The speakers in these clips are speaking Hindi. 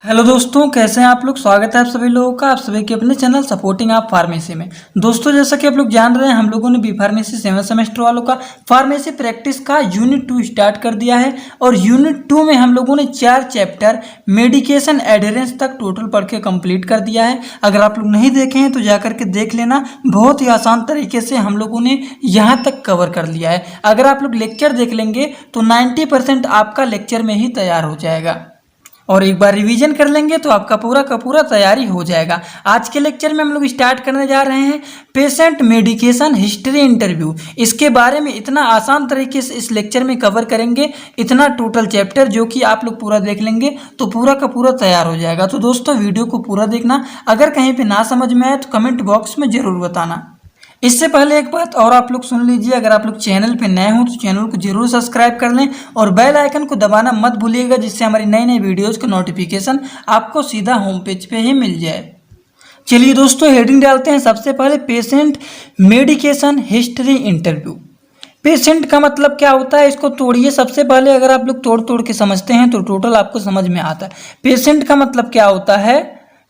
हेलो दोस्तों, कैसे हैं आप लोग। स्वागत है आप सभी लोगों का आप सभी के अपने चैनल सपोर्टिंग आप फार्मेसी में। दोस्तों, जैसा कि आप लोग जान रहे हैं, हम लोगों ने बी फार्मेसी 7 सेमेस्टर वालों का फार्मेसी प्रैक्टिस का यूनिट 2 स्टार्ट कर दिया है। और यूनिट 2 में हम लोगों ने 4 चैप्टर मेडिकेशन एडहेरेंस तक टोटल पढ़ के कंप्लीट कर दिया है। अगर आप लोग नहीं देखे हैं तो जाकर के देख लेना, बहुत ही आसान तरीके से हम लोगों ने यहाँ तक कवर कर लिया है। अगर आप लोग लेक्चर देख लेंगे तो 90% आपका लेक्चर में ही तैयार हो जाएगा और एक बार रिवीजन कर लेंगे तो आपका पूरा का पूरा तैयारी हो जाएगा। आज के लेक्चर में हम लोग स्टार्ट करने जा रहे हैं पेशेंट मेडिकेशन हिस्ट्री इंटरव्यू। इसके बारे में इतना आसान तरीके से इस लेक्चर में कवर करेंगे, इतना टोटल चैप्टर जो कि आप लोग पूरा देख लेंगे तो पूरा का पूरा तैयार हो जाएगा। तो दोस्तों, वीडियो को पूरा देखना। अगर कहीं पर ना समझ में आए तो कमेंट बॉक्स में ज़रूर बताना। इससे पहले एक बात और आप लोग सुन लीजिए, अगर आप लोग चैनल पे नए हो तो चैनल को जरूर सब्सक्राइब कर लें और बेल आइकन को दबाना मत भूलिएगा, जिससे हमारी नई नई वीडियोज़ का नोटिफिकेशन आपको सीधा होम पेज पे ही मिल जाए। चलिए दोस्तों, हेडिंग डालते हैं। सबसे पहले patient medication history interview. Patient का मतलब क्या होता है, इसको तोड़िए। सबसे पहले अगर आप लोग तोड़ तोड़ के समझते हैं तो टोटल आपको समझ में आता है। पेशेंट का मतलब क्या होता है,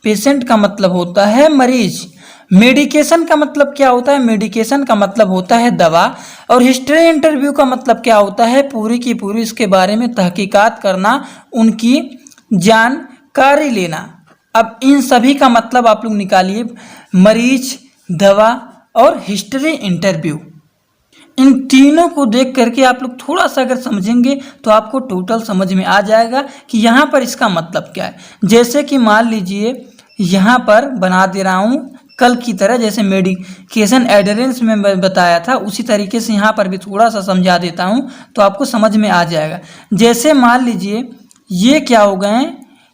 पेशेंट का मतलब होता है मरीज। मेडिकेशन का मतलब क्या होता है, मेडिकेशन का मतलब होता है दवा। और हिस्ट्री इंटरव्यू का मतलब क्या होता है, पूरी की पूरी इसके बारे में तहकीकात करना, उनकी जानकारी लेना। अब इन सभी का मतलब आप लोग निकालिए, मरीज, दवा और हिस्ट्री इंटरव्यू। इन तीनों को देख करके आप लोग थोड़ा सा अगर समझेंगे तो आपको टोटल समझ में आ जाएगा कि यहाँ पर इसका मतलब क्या है। जैसे कि मान लीजिए, यहाँ पर बना दे रहा हूँ कल की तरह, जैसे मेडिकेशन एडहेरेंस में बताया था उसी तरीके से यहाँ पर भी थोड़ा सा समझा देता हूँ तो आपको समझ में आ जाएगा। जैसे मान लीजिए ये क्या हो गए,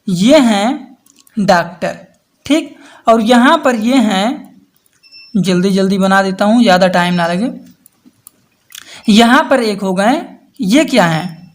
ये हैं डॉक्टर, ठीक। और यहाँ पर ये हैं, जल्दी जल्दी बना देता हूँ ज़्यादा टाइम ना लगे। यहाँ पर एक हो गए, ये क्या हैं,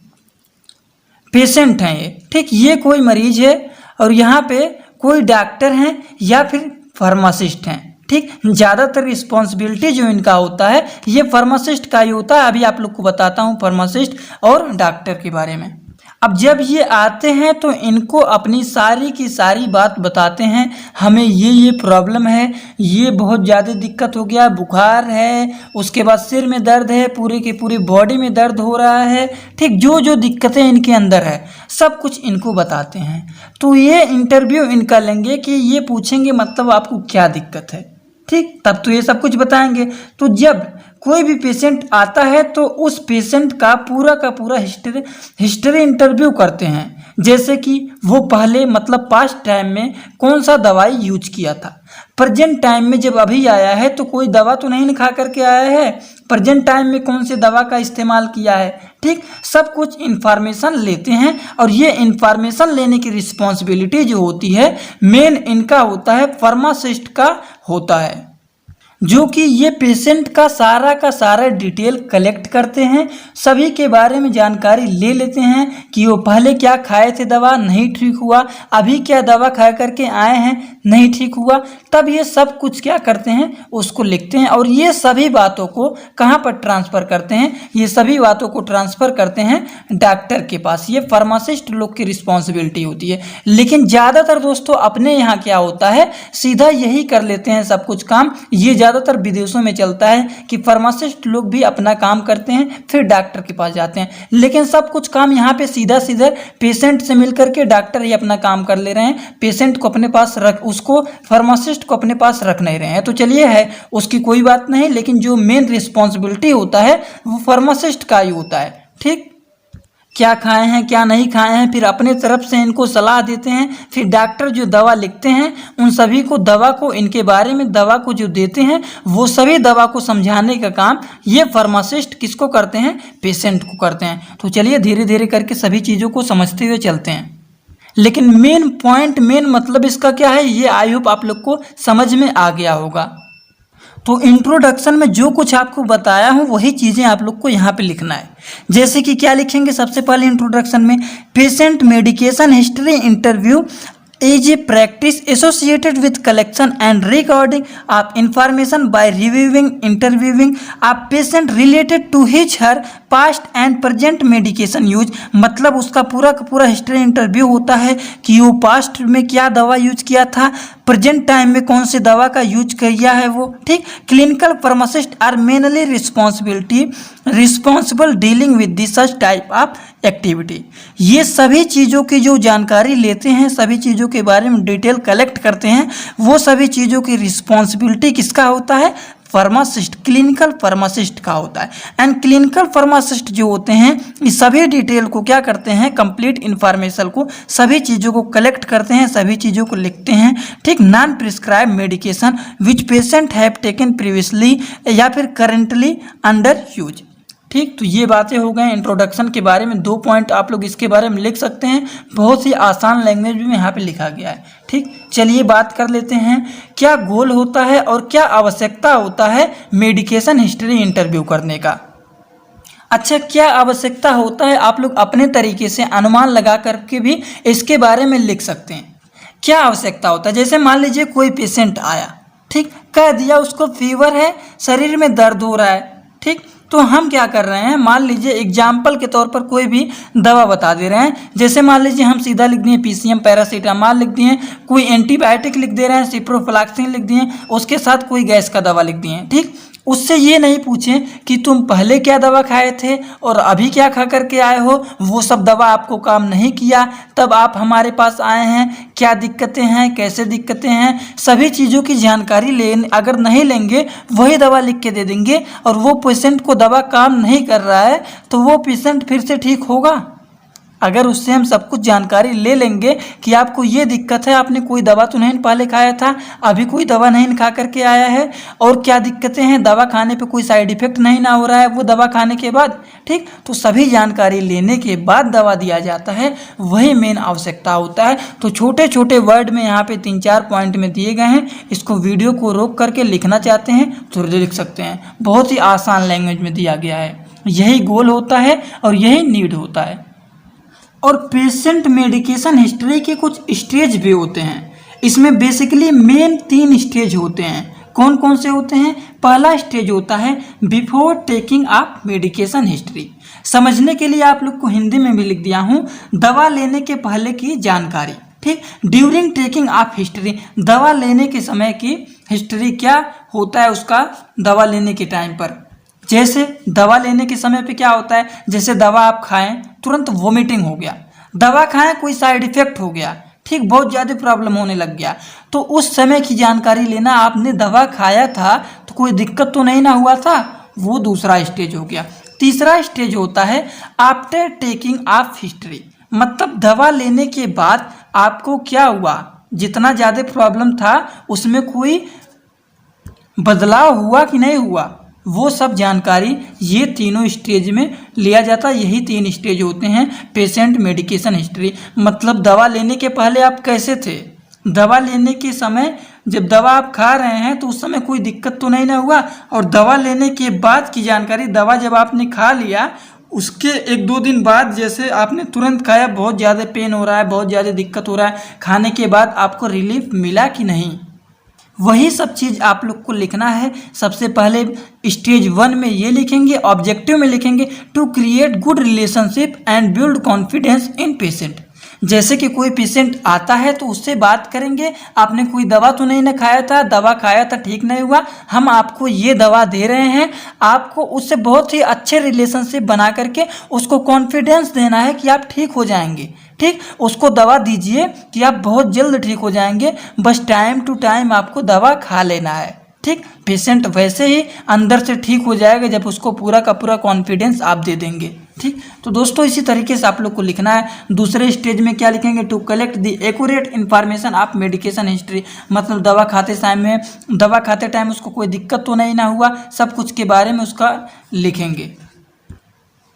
पेशेंट हैं ये, ठीक। ये कोई मरीज है और यहाँ पे कोई डॉक्टर हैं या फिर फार्मासिस्ट हैं, ठीक। ज़्यादातर रिस्पॉन्सिबिलिटी जो इनका होता है ये फार्मासिस्ट का ही होता है। अभी आप लोग को बताता हूँ फार्मासिस्ट और डॉक्टर के बारे में। अब जब ये आते हैं तो इनको अपनी सारी की सारी बात बताते हैं, हमें ये प्रॉब्लम है, ये बहुत ज़्यादा दिक्कत हो गया, बुखार है, उसके बाद सिर में दर्द है, पूरी की पूरी बॉडी में दर्द हो रहा है, ठीक। जो जो दिक्कतें इनके अंदर है सब कुछ इनको बताते हैं। तो ये इंटरव्यू इनका लेंगे कि ये पूछेंगे मतलब आपको क्या दिक्कत है, ठीक। तब तो ये सब कुछ बताएंगे। तो जब कोई भी पेशेंट आता है तो उस पेशेंट का पूरा हिस्ट्री इंटरव्यू करते हैं। जैसे कि वो पहले मतलब पास्ट टाइम में कौन सा दवाई यूज किया था, प्रेजेंट टाइम में जब अभी आया है तो कोई दवा तो नहीं खा करके आया है, प्रेजेंट टाइम में कौन सी दवा का इस्तेमाल किया है, ठीक। सब कुछ इन्फॉर्मेशन लेते हैं और ये इन्फॉर्मेशन लेने की रिस्पॉन्सिबिलिटी जो होती है मेन इनका होता है, फार्मासिस्ट का होता है, जो कि ये पेशेंट का सारा डिटेल कलेक्ट करते हैं, सभी के बारे में जानकारी ले लेते हैं कि वो पहले क्या खाए थे, दवा नहीं ठीक हुआ, अभी क्या दवा खा करके आए हैं नहीं ठीक हुआ। तब ये सब कुछ क्या करते हैं, उसको लिखते हैं और ये सभी बातों को कहाँ पर ट्रांसफ़र करते हैं, ये सभी बातों को ट्रांसफ़र करते हैं डॉक्टर के पास। ये फार्मासिस्ट लोग की रिस्पॉन्सिबिलिटी होती है। लेकिन ज़्यादातर दोस्तों अपने यहाँ क्या होता है, सीधा यही कर लेते हैं सब कुछ काम। ये ज़्यादातर विदेशों में चलता है कि फार्मासिस्ट लोग भी अपना काम करते हैं फिर डॉक्टर के पास जाते हैं, लेकिन सब कुछ काम यहाँ पे सीधा सीधा पेशेंट से मिलकर के डॉक्टर ही अपना काम कर ले रहे हैं, पेशेंट को अपने पास रख, उसको फार्मासिस्ट को अपने पास रख नहीं रहे हैं। तो चलिए है उसकी कोई बात नहीं, लेकिन जो मेन रिस्पॉन्सिबिलिटी होता है वो फार्मासिस्ट का ही होता है, ठीक। क्या खाए हैं क्या नहीं खाए हैं, फिर अपने तरफ से इनको सलाह देते हैं। फिर डॉक्टर जो दवा लिखते हैं उन सभी को, दवा को, इनके बारे में दवा को जो देते हैं वो सभी दवा को समझाने का काम ये फार्मासिस्ट किसको करते हैं, पेशेंट को करते हैं। तो चलिए धीरे धीरे करके सभी चीज़ों को समझते हुए चलते हैं। लेकिन मेन पॉइंट, मेन मतलब इसका क्या है, ये आई होप आप लोग को समझ में आ गया होगा। तो इंट्रोडक्शन में जो कुछ आपको बताया हूँ वही चीज़ें आप लोग को यहाँ पे लिखना है। जैसे कि क्या लिखेंगे, सबसे पहले इंट्रोडक्शन में patient medication history interview is a practice associated with collection and recording of information by reviewing, interviewing a patient related to his her past and present medication use। मतलब उसका पूरा का पूरा हिस्ट्री इंटरव्यू होता है कि वो पास्ट में क्या दवा यूज किया था, प्रेजेंट टाइम में कौन सी दवा का यूज किया है वो, ठीक। Clinical pharmacist are mainly responsible dealing with this such type of activity. ये सभी चीज़ों की जो जानकारी लेते हैं, सभी चीज़ों के बारे में डिटेल कलेक्ट करते हैं, वो सभी चीज़ों की रिस्पॉन्सिबिलिटी किसका होता है? फार्मासिस्ट, क्लिनिकल फार्मासिस्ट का होता है। एंड क्लिनिकल फार्मासिस्ट जो होते हैं इस सभी डिटेल को क्या करते हैं? कंप्लीट इन्फॉर्मेशन को, सभी चीज़ों को कलेक्ट करते हैं, सभी चीज़ों को लिखते हैं, ठीक। Non prescribe medication which patient have taken previously या फिर करेंटली अंडर यूज, ठीक। तो ये बातें हो गए इंट्रोडक्शन के बारे में। 2 पॉइंट आप लोग इसके बारे में लिख सकते हैं, बहुत ही आसान लैंग्वेज में यहाँ पे लिखा गया है, ठीक। चलिए बात कर लेते हैं क्या गोल होता है और क्या आवश्यकता होता है मेडिकेशन हिस्ट्री इंटरव्यू करने का। अच्छा, क्या आवश्यकता होता है आप लोग अपने तरीके से अनुमान लगा करके भी इसके बारे में लिख सकते हैं। क्या आवश्यकता होता है? जैसे मान लीजिए कोई पेशेंट आया, ठीक, कह दिया उसको फीवर है, शरीर में दर्द हो रहा है, ठीक। तो हम क्या कर रहे हैं, मान लीजिए एग्जाम्पल के तौर पर कोई भी दवा बता दे रहे हैं। जैसे मान लीजिए हम सीधा लिख दिए पीसीएम पैरासीटामॉल लिख दिए, कोई एंटीबायोटिक लिख दे रहे हैं, सिप्रोफ्लॉक्सिन लिख दिए, उसके साथ कोई गैस का दवा लिख दिए, ठीक। उससे ये नहीं पूछें कि तुम पहले क्या दवा खाए थे और अभी क्या खा करके आए हो, वो सब दवा आपको काम नहीं किया, तब आप हमारे पास आए हैं, क्या दिक्कतें हैं, कैसे दिक्कतें हैं, सभी चीज़ों की जानकारी अगर नहीं लेंगे वही दवा लिख के दे देंगे और वो पेशेंट को दवा काम नहीं कर रहा है तो वो पेशेंट फिर से ठीक होगा? अगर उससे हम सब कुछ जानकारी ले लेंगे कि आपको ये दिक्कत है, आपने कोई दवा तो नहीं पहले खाया था, अभी कोई दवा नहीं खा करके आया है, और क्या दिक्कतें हैं, दवा खाने पे कोई साइड इफेक्ट नहीं ना हो रहा है वो दवा खाने के बाद, ठीक। तो सभी जानकारी लेने के बाद दवा दिया जाता है, वही मेन आवश्यकता होता है। तो छोटे छोटे वर्ड में यहाँ पे 3-4 पॉइंट में दिए गए हैं, इसको वीडियो को रोक करके लिखना चाहते हैं तो लिख सकते हैं, बहुत ही आसान लैंग्वेज में दिया गया है। यही गोल होता है और यही नीड होता है। और पेशेंट मेडिकेशन हिस्ट्री के कुछ स्टेज भी होते हैं। इसमें बेसिकली मेन 3 स्टेज होते हैं। कौन कौन से होते हैं? पहला स्टेज होता है before taking of medication history. समझने के लिए आप लोग को हिंदी में भी लिख दिया हूँ, दवा लेने के पहले की जानकारी, ठीक। ड्यूरिंग टेकिंग ऑफ हिस्ट्री, दवा लेने के समय की हिस्ट्री क्या होता है उसका, दवा लेने के टाइम पर। जैसे दवा लेने के समय पे क्या होता है, जैसे दवा आप खाएं तुरंत वोमिटिंग हो गया, दवा खाएं कोई साइड इफेक्ट हो गया, ठीक, बहुत ज़्यादा प्रॉब्लम होने लग गया, तो उस समय की जानकारी लेना। आपने दवा खाया था तो कोई दिक्कत तो नहीं ना हुआ था, वो दूसरा स्टेज हो गया। तीसरा स्टेज होता है आफ्टर टेकिंग ऑफ हिस्ट्री, मतलब दवा लेने के बाद आपको क्या हुआ, जितना ज़्यादा प्रॉब्लम था उसमें कोई बदलाव हुआ कि नहीं हुआ, वो सब जानकारी ये तीनों स्टेज में लिया जाता है। यही 3 स्टेज होते हैं पेशेंट मेडिकेशन हिस्ट्री। मतलब दवा लेने के पहले आप कैसे थे, दवा लेने के समय जब दवा आप खा रहे हैं तो उस समय कोई दिक्कत तो नहीं ना हुआ, और दवा लेने के बाद की जानकारी, दवा जब आपने खा लिया उसके 1-2 दिन बाद, जैसे आपने तुरंत खाया, बहुत ज़्यादा पेन हो रहा है, बहुत ज़्यादा दिक्कत हो रहा है, खाने के बाद आपको रिलीफ मिला कि नहीं, वही सब चीज़ आप लोग को लिखना है। सबसे पहले स्टेज 1 में ये लिखेंगे, ऑब्जेक्टिव में लिखेंगे to create good relationship and build confidence in patient. जैसे कि कोई पेशेंट आता है तो उससे बात करेंगे, आपने कोई दवा तो नहीं ना खाया था, दवा खाया था ठीक नहीं हुआ, हम आपको ये दवा दे रहे हैं, आपको उससे बहुत ही अच्छे रिलेशनशिप बना करके उसको कॉन्फिडेंस देना है कि आप ठीक हो जाएंगे, ठीक। उसको दवा दीजिए कि आप बहुत जल्द ठीक हो जाएंगे, बस टाइम टू टाइम आपको दवा खा लेना है, ठीक। पेशेंट वैसे ही अंदर से ठीक हो जाएगा जब उसको पूरा का पूरा कॉन्फिडेंस आप दे देंगे, ठीक। तो दोस्तों इसी तरीके से आप लोग को लिखना है। दूसरे स्टेज में क्या लिखेंगे, to collect the accurate information of medication history, मतलब दवा खाते टाइम उसको कोई दिक्कत तो नहीं ना हुआ, सब कुछ के बारे में उसका लिखेंगे,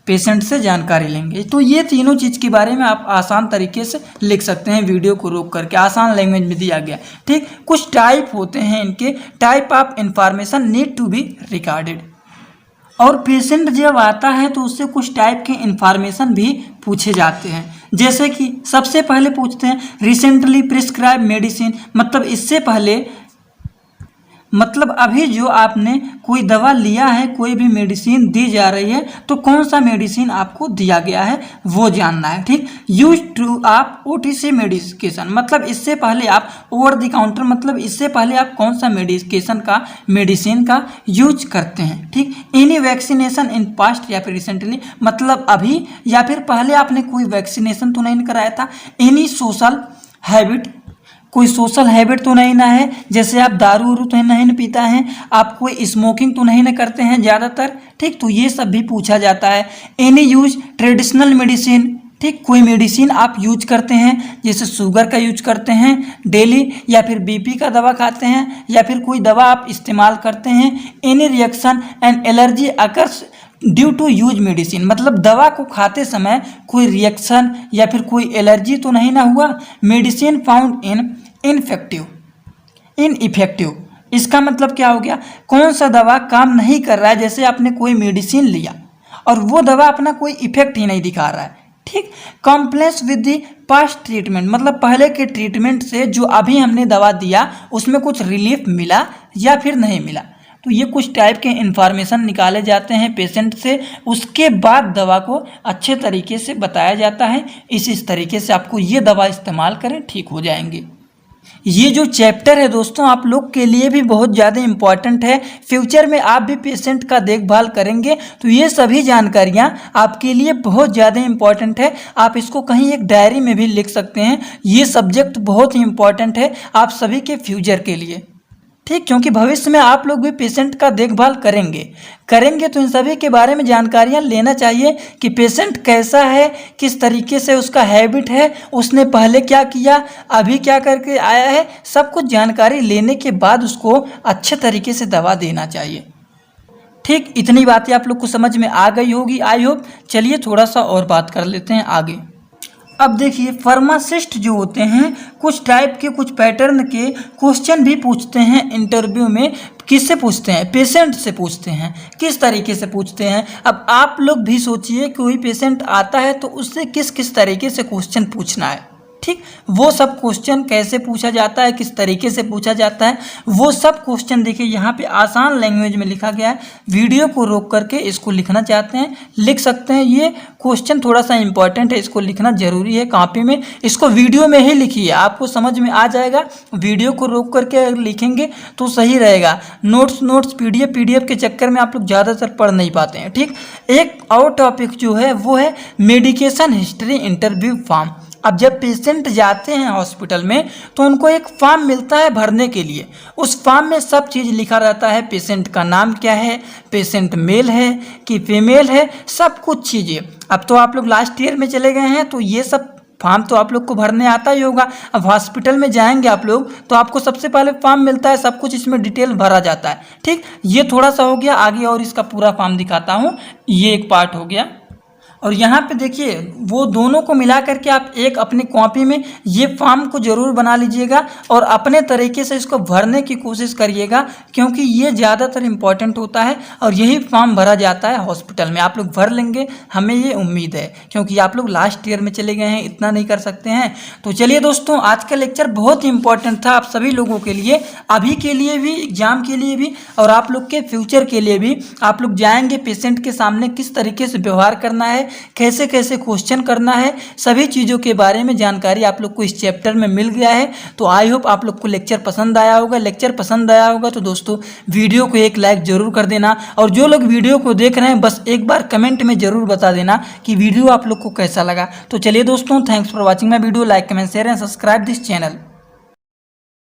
पेशेंट से जानकारी लेंगे। तो ये तीनों चीज़ के बारे में आप आसान तरीके से लिख सकते हैं, वीडियो को रोक करके, आसान लैंग्वेज में दिया गया, ठीक। कुछ टाइप होते हैं इनके, type of information need to be recorded. और पेशेंट जब आता है तो उससे कुछ टाइप के इंफॉर्मेशन भी पूछे जाते हैं। जैसे कि सबसे पहले पूछते हैं रिसेंटली प्रिस्क्राइब मेडिसिन, मतलब इससे पहले, मतलब अभी जो आपने कोई दवा लिया है, कोई भी मेडिसिन दी जा रही है तो कौन सा मेडिसिन आपको दिया गया है वो जानना है। ठीक, यूज टू आप OTC मेडिकेशन, मतलब इससे पहले आप ओवर द काउंटर, मतलब इससे पहले आप कौन सा मेडिसिन का यूज करते हैं। ठीक, एनी वैक्सीनेशन इन पास्ट या फिर रिसेंटली, मतलब अभी या फिर पहले आपने कोई वैक्सीनेशन तो नहीं कराया था। एनी सोशल हैबिट, कोई सोशल हैबिट तो नहीं ना है, जैसे आप दारू उरू तो नहीं न पीता है, आप कोई स्मोकिंग तो नहीं न करते हैं ज़्यादातर। ठीक, तो ये सब भी पूछा जाता है। एनी यूज ट्रेडिशनल मेडिसिन, ठीक, कोई मेडिसिन आप यूज करते हैं, जैसे शुगर का यूज करते हैं डेली, या फिर BP का दवा खाते हैं, या फिर कोई दवा आप इस्तेमाल करते हैं। Any reaction and allergy occurs due to use medicine, मतलब दवा को खाते समय कोई रिएक्शन या फिर कोई एलर्जी तो नहीं ना हुआ। मेडिसिन फाउंड इनइफेक्टिव, इसका मतलब क्या हो गया, कौन सा दवा काम नहीं कर रहा है, जैसे आपने कोई मेडिसिन लिया और वो दवा अपना कोई इफेक्ट ही नहीं दिखा रहा है। ठीक, complex with the past treatment, मतलब पहले के ट्रीटमेंट से जो अभी हमने दवा दिया उसमें कुछ रिलीफ मिला या फिर नहीं मिला। तो ये कुछ टाइप के इन्फॉर्मेशन निकाले जाते हैं पेशेंट से, उसके बाद दवा को अच्छे तरीके से बताया जाता है, इस तरीके से आपको ये दवा इस्तेमाल करें, ठीक हो जाएंगे। ये जो चैप्टर है दोस्तों आप लोग के लिए भी बहुत ज़्यादा इम्पॉर्टेंट है। फ्यूचर में आप भी पेशेंट का देखभाल करेंगे तो ये सभी जानकारियाँ आपके लिए बहुत ज़्यादा इम्पॉर्टेंट है। आप इसको कहीं एक डायरी में भी लिख सकते हैं। ये सब्जेक्ट बहुत ही इम्पॉर्टेंट है आप सभी के फ्यूचर के लिए। ठीक, क्योंकि भविष्य में आप लोग भी पेशेंट का देखभाल करेंगे तो इन सभी के बारे में जानकारियाँ लेना चाहिए कि पेशेंट कैसा है, किस तरीके से उसका हैबिट है, उसने पहले क्या किया, अभी क्या करके आया है, सब कुछ जानकारी लेने के बाद उसको अच्छे तरीके से दवा देना चाहिए। ठीक, इतनी बातें आप लोग को समझ में आ गई होगी आई होप। चलिए थोड़ा सा और बात कर लेते हैं आगे। अब देखिए फार्मासिस्ट जो होते हैं कुछ टाइप के, कुछ पैटर्न के क्वेश्चन भी पूछते हैं इंटरव्यू में। किससे पूछते हैं, पेशेंट से पूछते हैं। किस तरीके से पूछते हैं, अब आप लोग भी सोचिए कोई पेशेंट आता है तो उससे किस किस तरीके से क्वेश्चन पूछना है। ठीक, वो सब क्वेश्चन कैसे पूछा जाता है, किस तरीके से पूछा जाता है, वो सब क्वेश्चन देखिए यहाँ पे आसान लैंग्वेज में लिखा गया है। वीडियो को रोक करके इसको लिखना चाहते हैं लिख सकते हैं। ये क्वेश्चन थोड़ा सा इंपॉर्टेंट है, इसको लिखना जरूरी है कॉपी में। इसको वीडियो में ही लिखिए, आपको समझ में आ जाएगा। वीडियो को रोक करके अगर लिखेंगे तो सही रहेगा। नोट्स PDF के चक्कर में आप लोग ज़्यादातर पढ़ नहीं पाते हैं। ठीक, एक और टॉपिक जो है वो है मेडिकेशन हिस्ट्री इंटरव्यू फॉर्म। अब जब पेशेंट जाते हैं हॉस्पिटल में तो उनको एक फॉर्म मिलता है भरने के लिए। उस फॉर्म में सब चीज़ लिखा रहता है, पेशेंट का नाम क्या है, पेशेंट मेल है कि फीमेल है, सब कुछ चीज़ें। अब तो आप लोग लास्ट ईयर में चले गए हैं तो ये सब फॉर्म तो आप लोग को भरने आता ही होगा। अब हॉस्पिटल में जाएंगे आप लोग तो आपको सबसे पहले फॉर्म मिलता है, सब कुछ इसमें डिटेल भरा जाता है। ठीक, ये थोड़ा सा हो गया आगे और इसका पूरा फॉर्म दिखाता हूँ। ये एक पार्ट हो गया और यहाँ पे देखिए वो दोनों को मिला करके आप एक अपनी कॉपी में ये फॉर्म को ज़रूर बना लीजिएगा और अपने तरीके से इसको भरने की कोशिश करिएगा, क्योंकि ये ज़्यादातर इम्पॉर्टेंट होता है और यही फॉर्म भरा जाता है हॉस्पिटल में। आप लोग भर लेंगे, हमें ये उम्मीद है, क्योंकि आप लोग लास्ट ईयर में चले गए हैं, इतना नहीं कर सकते हैं। तो चलिए दोस्तों, आज का लेक्चर बहुत ही इंपॉर्टेंट था आप सभी लोगों के लिए, अभी के लिए भी, एग्जाम के लिए भी और आप लोग के फ्यूचर के लिए भी। आप लोग जाएंगे पेशेंट के सामने किस तरीके से व्यवहार करना है, कैसे कैसे क्वेश्चन करना है, सभी चीज़ों के बारे में जानकारी आप लोग को इस चैप्टर में मिल गया है। तो आई होप आप लोग को लेक्चर पसंद आया होगा। लेक्चर पसंद आया होगा तो दोस्तों वीडियो को एक लाइक जरूर कर देना, और जो लोग वीडियो को देख रहे हैं बस एक बार कमेंट में जरूर बता देना कि वीडियो आप लोग को कैसा लगा। तो चलिए दोस्तों, thanks for watching my video. Like comment share and subscribe this channel.